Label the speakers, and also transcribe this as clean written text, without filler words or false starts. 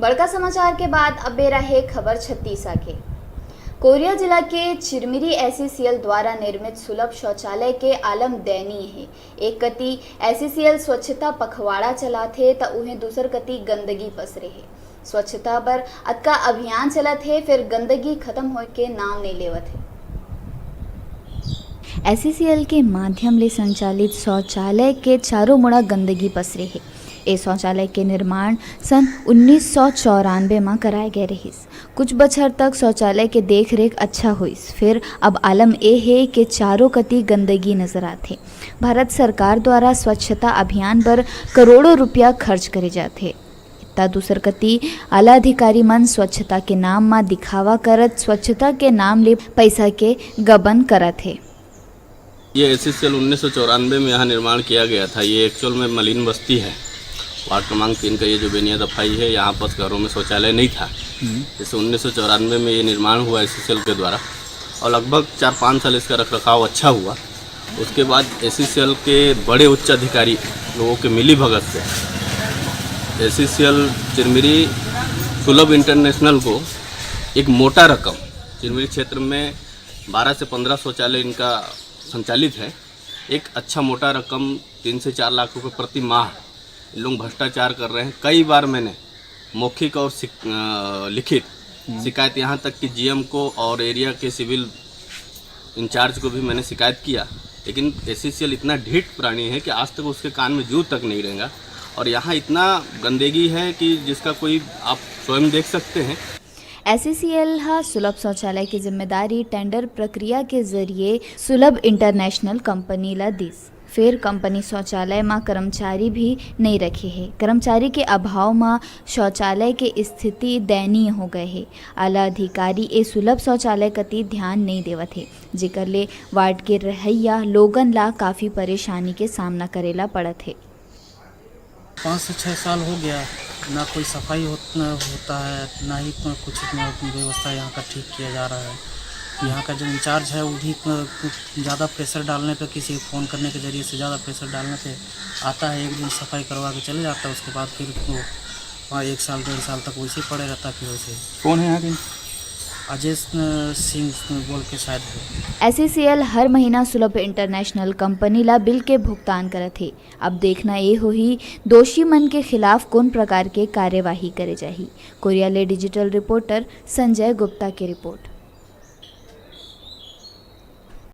Speaker 1: बड़का समाचार के बाद अब बेरा है खबर छत्तीसा के। कोरिया जिला के चिरमिरी एससीएल द्वारा निर्मित सुलभ शौचालय के आलम दयनीय है। एक कति एससीएल स्वच्छता पखवाड़ा चलाथे त उहें दूसर कति गंदगी पसरे है। स्वच्छता पर अतका अभियान चलत है, फिर गंदगी खत्म होए के नाम नहीं लेवत है। एससीएल के माध्यम ले संचालित शौचालय के चारों मुड़ा गंदगी पसरे है। ए शौचालय के निर्माण सन 1994 में कराए गए रहिस। कुछ बछर तक शौचालय के देख रेख अच्छा हुईस, फिर अब आलम ए है कि चारों कति गंदगी नजर आते। भारत सरकार द्वारा स्वच्छता अभियान पर करोड़ों रुपया खर्च करे जाते। दूसर कति आला अधिकारी मन स्वच्छता के नाम में दिखावा करत स्वच्छता के नाम ले पैसा के गबन करत है।
Speaker 2: ये एससीएल 1994 में यहाँ निर्माण किया गया था। ये एक्चुअल में मलिन बस्ती है। वार्ड क्रमांक 3 का ये जो बेनिया दफाई है, यहाँ पर घरों में शौचालय नहीं था। जैसे 1994 में ये निर्माण हुआ एससीएल के द्वारा और लगभग 4-5 साल इसका रखरखाव अच्छा हुआ। उसके बाद एससीएल के बड़े उच्च अधिकारी लोगों के मिली भगत से एससीएल चिरमिरी सुलभ इंटरनेशनल को एक मोटा रकम, चिरमिरी क्षेत्र में 12 से 15 शौचालय इनका संचालित है, एक अच्छा मोटा रकम 3 से 4 लाख रुपए प्रति माह लोग भ्रष्टाचार कर रहे हैं। कई बार मैंने मौखिक और लिखित शिकायत, यहाँ तक कि जीएम को और एरिया के सिविल इंचार्ज को भी मैंने शिकायत किया, लेकिन एससीएल इतना ढीठ प्राणी है कि आज तक उसके कान में जू तक नहीं रहेगा। और यहाँ इतना गंदगी है कि जिसका कोई आप स्वयं देख सकते हैं।
Speaker 1: एससीएल हा सुलभ शौचालय की जिम्मेदारी टेंडर प्रक्रिया के जरिए सुलभ इंटरनेशनल कंपनी ला दिस। फिर कंपनी शौचालय में कर्मचारी भी नहीं रखे हैं। कर्मचारी के अभाव में शौचालय के स्थिति दयनीय हो गए है। आला अधिकारी ए सुलभ शौचालय कति ध्यान नहीं देवत है, जेकर ले वार्ड के रहैया लोगन ला काफ़ी परेशानी के सामना करेला पड़त है।
Speaker 3: 5 से 6 साल हो गया, ना कोई सफाई होता है, ना ही कुछ व्यवस्था यहाँ का ठीक किया जा रहा है। यहाँ का जो इंचार्ज है वो भी ज़्यादा प्रेशर डालने पे, किसी को फ़ोन करने के ज़रिए से ज़्यादा प्रेशर डालने पे आता है, एक दिन सफाई करवा के चले जाता है, उसके बाद फिर वो 1 साल 1.5 साल तक वैसे ही पड़े रहता। फिर वैसे
Speaker 2: कौन है यहाँ के?
Speaker 3: अजय सिंह बोल के शायद है।
Speaker 1: एससीएल हर महीना सुलभ इंटरनेशनल कंपनी ला बिल के भुगतान करत है। अब देखना ये हो ही दोषी मन के खिलाफ कौन प्रकार के कार्यवाही करे जाही। कोरिया ले डिजिटल रिपोर्टर संजय गुप्ता की रिपोर्ट।